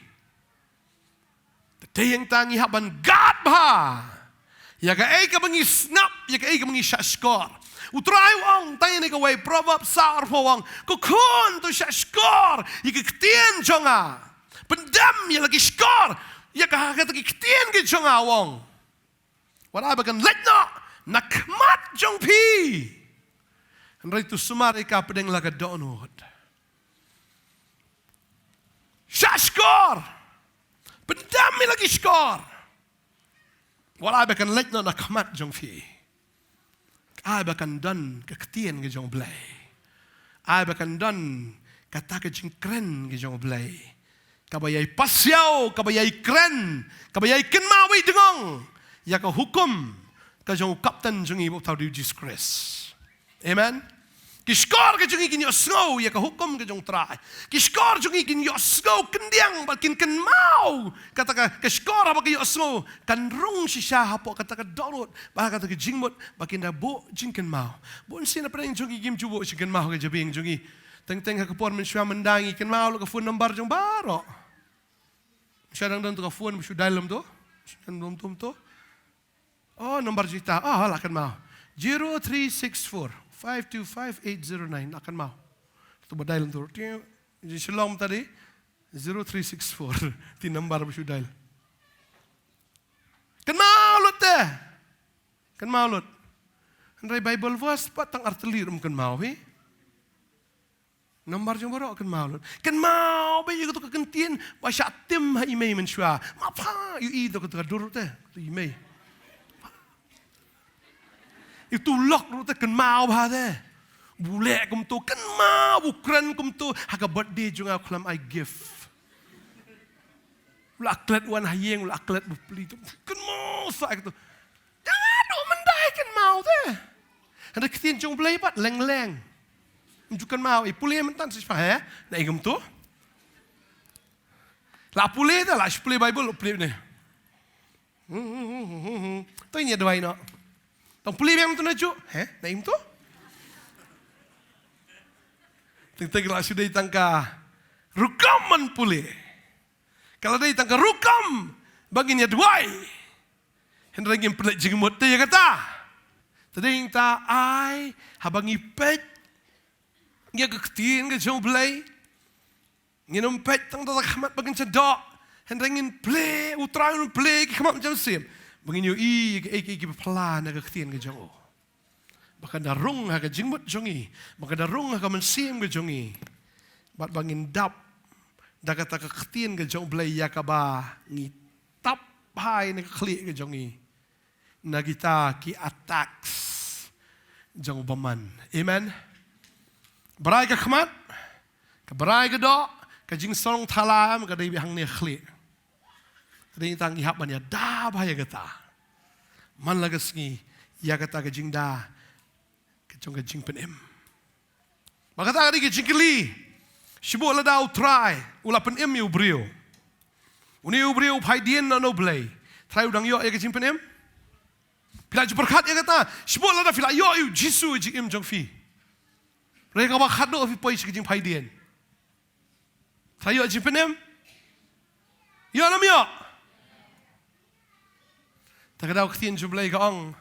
Tayang tangi haban God ba. Ya ka ay ka bangi snap, ya ka ay ka bangi shashkor. Utray wang tayo ni ka way Proverbs saar po wang kukun to shashkor. Ya ka ktien jonga. Pendam ya lagi skor. Ya ka haka taki ktien ki jonga wang. Wala ba kan let no nakmat jong pi. Andray tu sumari ka pedeng laga donut. Shashkor. Pendami lagi skor. Wala bakan lek no nakmat jong fi. Ai bakan dan kektian ke jong blai. Ai bakan dan kata ke jing kren ke jong blai. Kabayai pasiau, kabayai kren, kabayai ken mawi dengong. Ya ka hukum ke jong kapten jong ibu tau di Jesus Christ. Amen. Kiskor ke jungi kin yosgo ya ka hukum ke jong trai. Kiskor jungi kin yosgo kendiang bakin ken mau. Kata ka kiskor apa ke yosgo kan rung si shah hapo kata ka dorot bah kata ke jingmut bakin da bo jing ken mau. Bon sin apa yang jungi gim jubo si ken mau ke jabing jungi. Teng ka por men shwa mendangi ken mau lo ka phone number jong baro. Syadang dan tu ka phone shu dalam tu. Kan dom tu. Oh number jita. Ah lah ken mau. 0364 525-809 akan mau. Itu badail tu. Di Shillong tadi 0364 ti number bersudail. Kan mau lut deh. Kan mau lut. Andai Bible verse patang artilir mungkin mau he. Number jong baru kan mau lut. Kan mau bayi tu kekentian bahasa tim ha email mensua. Apa you itu ketika durut deh. Tu email. Itu lock tu kan mau bahade. Bule kum tu kan mau bukan kum tu haga birthday juga aku lam I give. Ula aklet wan hayeng ula aklet beli tu kan mau sak tu. Jangan duk mendai kan mau teh. Ada ketin jong beli pat leng-leng. Menunjukkan mau pulih mentan sih fah ya. Nak igam tu. La pulih dah la pulih Bible pulih ni. Tu ini ada wain nak. Tong pulih yang tu nak ju, nak im tu? Tengok kalau sudah ditangka rukaman pulih. Kalau dia ditangka rukam, baginya duai. Hendak ingin pelik jengmut dia kata. Tadi yang tak ai, habangi pet, dia keketin ke jauh belai. Nginum pet tang tak kamat bagin cedok. Hendak ingin pelik, utraun pelik kamat macam sim. Begini iki pelan ke keketin ke jauh. Baka darung ha ka jingmut jongi, baka darung ha ka mensim ke jongi. Bat bangin dap da kata ka ketin ke jong blai ya ka ba ngi tap hai ne kli ke jongi. Na kita ki attacks jong baman. Amen. Berai ka khmat, ka berai ka do, ka jing song thalam ka dei hang ne khli. Dei tang ihap man ya da ba ya kata. Man lagas ngi ya kata ka jing da Jong ka jing penem. Maka tak ada ke jing keli. Sibu la dau try. Ula penem yu brio. Uni yu brio pai dien na no blay. Try udang yo ya ke jing penem. Pila ju berkat ya kata. Sibu la da pila yo U Jisu jing im jong fi. Mereka ba khado fi poi ke jing pai dien. Try yo jing penem. Yo nam yo. Tak ada ketien ju blay ka ong.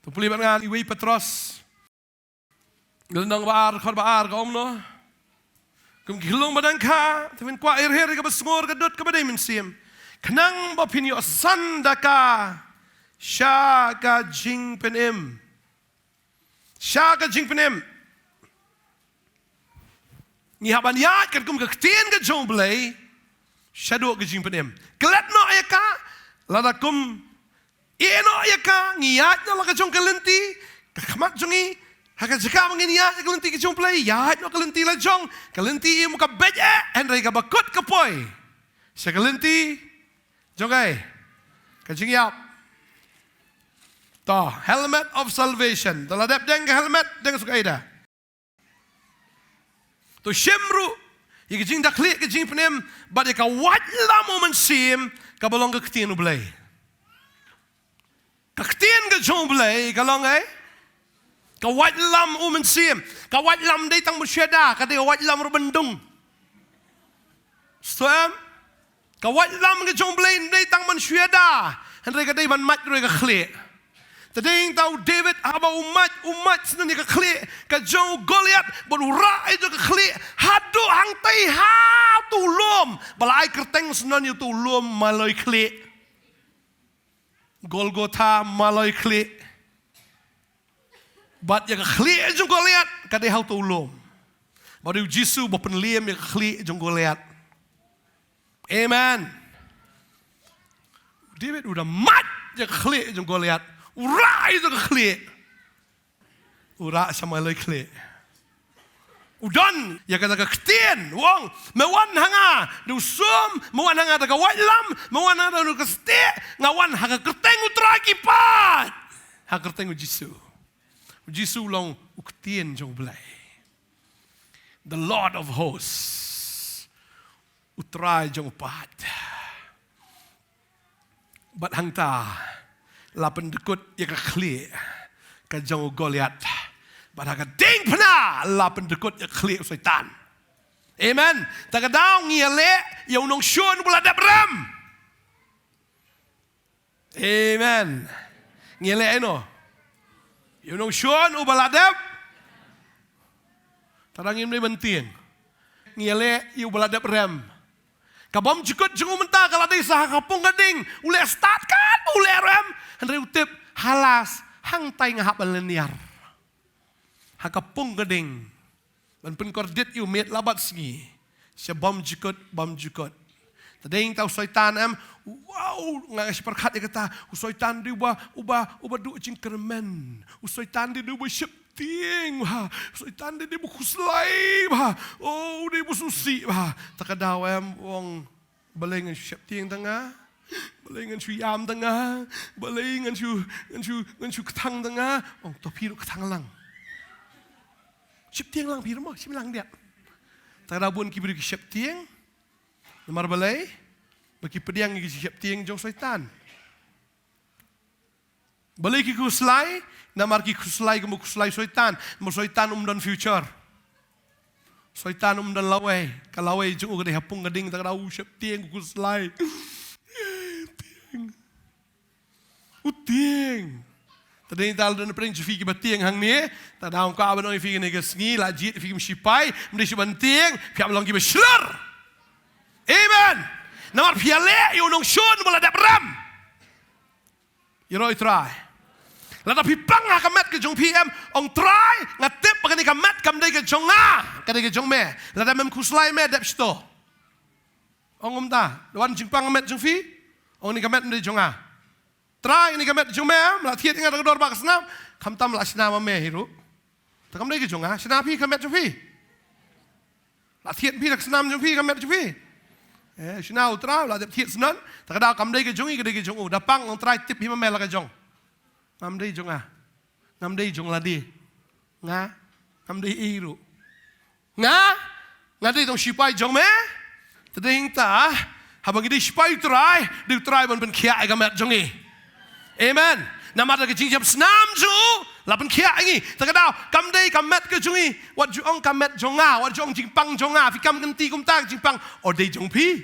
Pulih bangan iwi Petros. Gelendang baar khor baar ka omno. Kum gilong badang ka, tamen kwa air ka basngor ka dot ka baday mensim. Kanang ba pinyo sandaka. Shah ka jing penem. shah ka jing penem ni haban yat kan kum ka tien ka jong blai shadow ka jing penem klet no ayaka lada kum eno ayaka ni yat no ka jong kalenti ka khamat jongi haka jaka mangin yat kalenti ka jong blai yat no kalenti la jong kalenti mu ka beje and rai ka bakut ka poi sa kalenti jongai ka jing yap to helmet of salvation daladap deng helmet deng suka ida to shemru ye jing da klik jing penem but ka wat la moment sim ka balong ka ktien blai ka ktien ka jong blai ka long ai ka wat lam moment sim ka wat lam dei tang musyada ka dei wat lam rbendung stem ka wat lam ka jong blai dei tang musyada han re ka dei ban mat re ka klik tading tau David haba umat senang ka klik ka jong Goliath berura itu ka klik hadu hang tai ha tu lom balai kerteng senang tu lom maloi klik Golgotha maloi klik bat ya ka klik jong Goliath ka dei hau tu lom baru U Jisu bo penliem ya ka klik jong Goliath amen David udah mat ya ka klik jong Goliath ura itu ka klik ura sama loi klik udan ya kata ka ktien wong mewan hanga du sum mewan hanga ta ka wailam mewan hanga du ka ste ngawan hanga kerteng utra kipat ha kerteng U Jisu long u ktien jong blai the Lord of hosts utra jong pat bat hang ta lapan dekut ya ka klik ka jong Goliath pada ka ding pna lapan dekut ya klik syaitan amen ta ka daw ngiale ya unong shon bula dap ram amen ngiale eno ya unong shon ubala dap tarangim ni bentien ngiale ya ubala dap ram kabam jikut jung menta kala dei sah kapung gading ule start kan ule ram han utip halas hang tai ngahap leniar ha kapung gading ban pen kordit yu met labat sgi se bam jikut tading tau syaitan am wow ngai seperkat dia kata syaitan di uba du jing kermen syaitan di uba ship ting ha syaitan di bukuslai ha oh di bususi ha takadaw am wong balengan ship ting tengah balengan chu yam tengah balengan chu ketang tengah wong to piru ketang lang ship ting lang piru mo sim lang dia takadaw bun kibri ship ting Namar balai bagi pediang gi ship ting jong syaitan balai ki kuslai namar ki kuslai gemu kuslai syaitan mo syaitan dan future syaitan dan lawai kalawai jung gade hapung gading tak rau ship ting kuslai ting uting tadeng tal dan pring fi ki bating hang ni ta daung ka ban oi fi ni gesngi lajit fi shipai mde banting fi amlong ki besler amen namar piale yo nong shon bola dap ram Yero try. Lada pipang hakamat ke jong PM ong try ngatip pagani kamat kamdai ke jong nga kadai ke jong me lada mem kuslai me dap sto. Ong umta wan jingpang kamat jong fi ong ni kamat mdai jong nga. Try ni kamat jong me la thiet nga dor bak snam kam tam la sna ma me hiru. Ta kamdai ke jong nga sna pi kamat jong fi. La thiet pi dak snam jong fi kamat jong fi. Sina utra la dap thiet snan ta kada kamdai ke jong i kadai ke jong u dapang ong try tip hi ma me la ke jong. Ngamdai jong ah. Ngamdai jong ladi. Nga. Ngamdai iru. Nga. Ngadai tong shipai jong me. Tading ta. Habang ini shipai try. Di try ban pen kia ai kamat jong i. Amen. Namar ke jing jam senam ju. Lapan kia ai. Takadau. Kamdai kamat ke jong i. Wat jong kamat jong ah. Wat jong jing pang jong ah. Fikam kenti kum tak jing pang. Oh dei jong pi.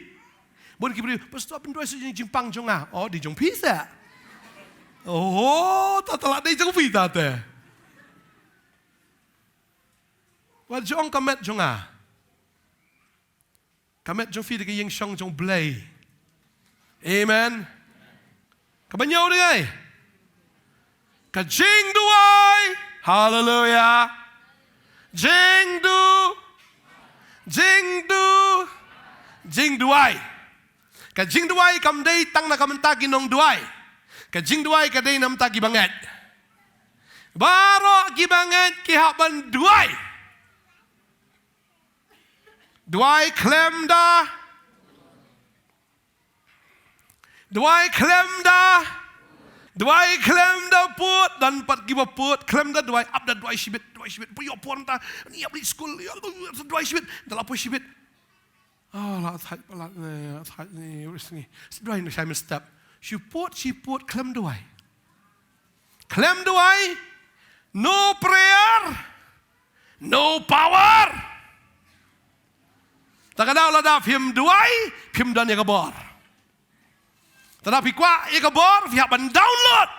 Bon kibri. Pastu apa dua jing pang jong ah. Oh dei jong pi sa. Oh, tak telah dia jong pita teh. Wat jong kamet jong ah. Kamet jong fi de yang shong jong blay. Amen. Kabanyaw de ay. Ka jing duai Hallelujah. Jing du. Jing du. Jing duai. Ka jing duai kam day tang na kamantagi nong duai. Ka jing duai ka day nam tagi banget. Baro gi banget ki haban duai. Duai klem da. Duai klem da. Duai klem da put dan pat giba put klem da duai up da duai shibit puyo pon ta ni abli school duai shibit da lapo shibit oh la thai palat ne thai ni wis ni duai no shai step she put klem duai no prayer no power takadaw la da phim duai phim dan ya kabor tetapi kuat ia kabor, pihak ban download.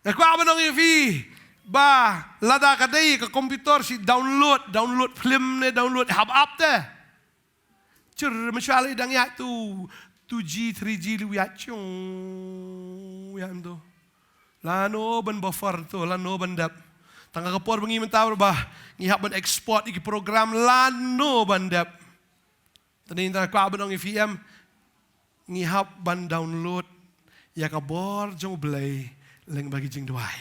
Nah kuat apa dong ini? Bah, lada kadai ke komputer si download film ne, download hub up deh. Cer macam dang ya tu 2G, 3G lu ya cung, ya tu. Lano ban buffer tu, lano ban dap. Tangga kapor bengi mentau bah, ngihap ban export iki program lano ban dap. Tadi intang kuat apa dong VM? Ngihap ban download ya kabor jong belai leng bagi jing duai.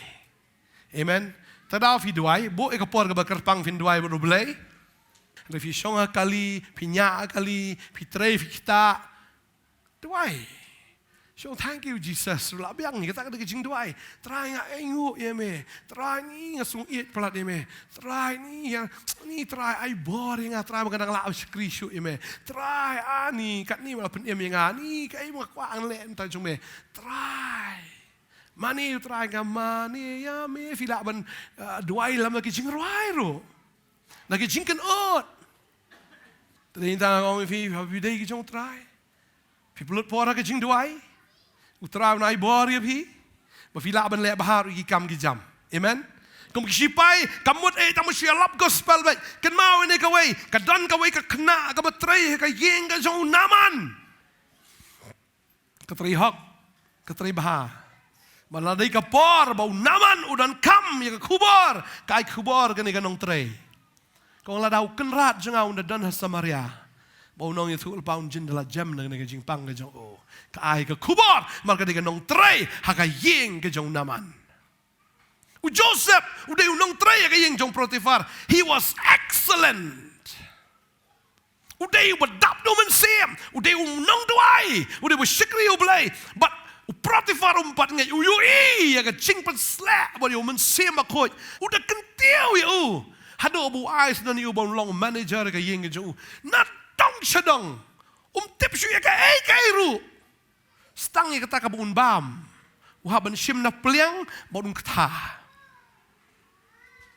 Amen. Tadaw fi duai, bo e kapor ka bakerpang fin duai bo belai. Refi shonga kali, pinya kali, fitrei fi kita duai. So thank you Jesus. La biang ni kata ke jing duai. Try nga engu ye me. Try ni ngasung it pelat ye me. Try ni yang ni try ai boring nga try magadang la screenshot ye me. Try ani kat ni wala pen ye me nga ni kai mo kwa ang len ta jong me. Try. Mani try nga mani ya me fila ban duai lam ke jing ruai ro. Lagi jing kan ot. Tadi ta ngong fi day ke jong try. Fi pelut pora ke jing duai. Utara nai bor ya phi, bafila ban le bahar gi kam gi jam. Amen. Kum ki shipai kamut tamu sialap gospel baik. Kan mau ini kawai, kadan kawai ka kena ka batrai ka yeng ka jong naman. Katri hak, katri bahar. Maladai ka por bau naman udan kam ya ka kubor, kai kubor ka ni ka nong tray. Kong ladau kenrat jengau dan Samaria. Bau nong itu ulpaun jin dalam jam dengan jing pang ke jong oh. Kai ke kubor marka dengan nong tray haka yeng ke jong naman. U Joseph udah nong tray haka yeng jong Potifar. He was excellent. Udah bedap do mensem, udah nong duai, udah bersyukri ublay. But Potifar umpat ngai uyui ya ke jing pen slap body mensem akoi. Udah kentiu ya u. Hado bu ais dan u bon long manager ke yeng ke jong. Not dong shadong. Tip syu ya ka kairu. Stang ya kata kabun bam. Uhaban shim na pliang bodun kata.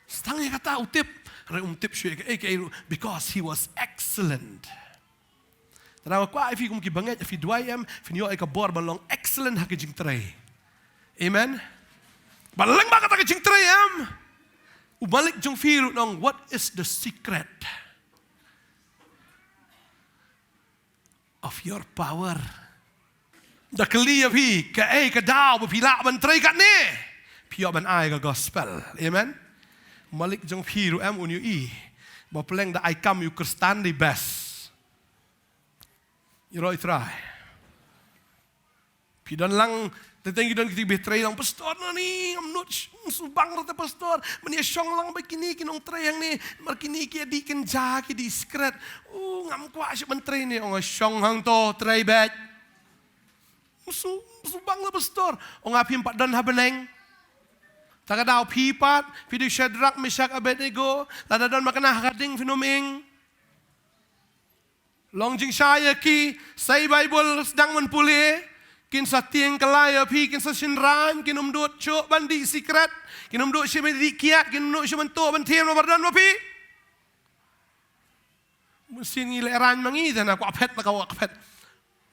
Stang ya kata utip re tip syu ya ka kairu because he was excellent. Tara ko ai fi kum ki banget fi duayam fi yo ka bor balong excellent ha ka jing tray. Amen. Balang ba kata ka jing tray am. Ubalik jong fi nong what is the secret of your power? Da kelia pi ka ka daw ba pila ban tray kat ni. Pio ban ai ka gospel. Amen. Malik jong pi ru am un yu i. Ba pleng da I come you stand the best. You right try. Pi dan lang teteng dan kita betray lang pastor na ni am not subang rata pastor. Mani syong lang ba kini kinong tray yang ni mar kini ki di ken ja ki discreet. Ngam kwa si ban tray ni ong syong hang to tray bet. Subang la pastor. Ong api empat dan habeneng. Takadaw pipat, pidu Shadrach, Meshach, Abednego, ladadan makana hakading finoming. Longjing saya ki, say Bible sedang menpulih. Kin sa tieng kalaya pi, kin sa sinran, kin umdut cuk bandi secret, kin umdut si bandi kiat, kin umdut si bentuk bantiem no bardan wapi. Mesin ngileran mangi dan aku apet nak awak apet.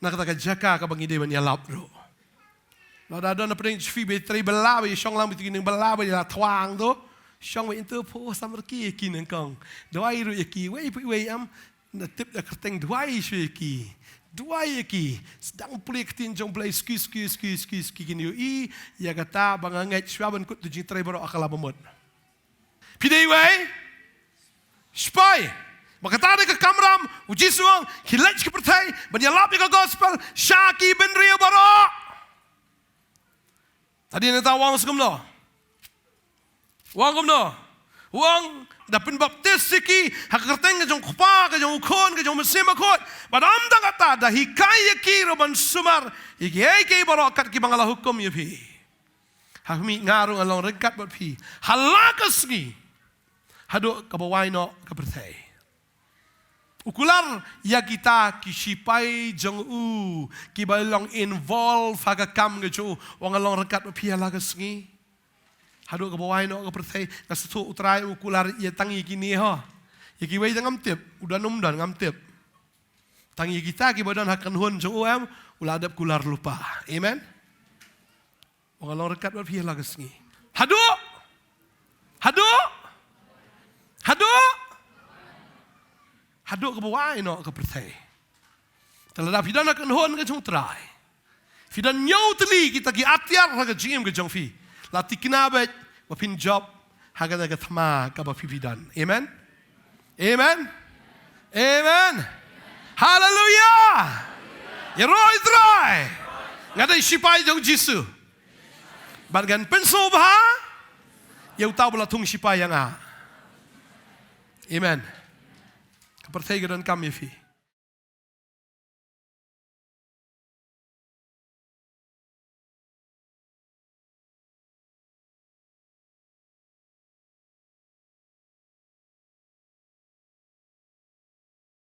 Nak kata jaka ka bangi de ban yalap ro. Lada ada na pedeng fi betri belawe syong lang bitin ning belawe ya twang tu. Syong we interpo samarki kin kong. Doai ru yaki we am na tip da kerteng doai syeki. Doai yaki sedang plik tin jong play ski kin yu i ya kata banganget swaban kut tujing tre baro akala bamot. Pidei wei. Shipai. Maka tadi ke kamram, U Jisu ang hilet ke pertai, menyalap ke gospel, syaki ben ria barok. Tadi ni tahu wang segemno. Wang gemno. Wang dapin baptis siki, hak kerteng ke jong kupa, ke jong ukon, ke jong mesim akut. Badam dah kata dah hikai yaki roban sumar, iki barok kat ki bangala hukum yapi. Hak mi ngarung along rekat buat pi. Halakas ni. Haduk ke bawai no ke pertai. Ukular ya kita ki shipai jong ki balong involve haga kam ke jo wang along rekat pia laga sengi hadu ke bawai no ke pertai kasu utrai ukular ya tangi kini ha ya ki wei ngam tip udah num dan ngam tip tangi kita ki badan hakan hun jo am uladap kular lupa amen wang along rekat pia laga sengi hadu haduk ke bawah no ke pertai. Telah dah fidan akan hon ke jong trai. Fidan nyau teli kita ki atiar haga jim ke jong fi. Lati kinabet wapin job haga daga thama ka ba fidan. Amen. Amen. Amen. Hallelujah. Ya roi trai. Ngada shipai jong Jisu. Bargan penso bah. Ya utau bela tung shipai yang a. Amen. Pertai dan kami fi.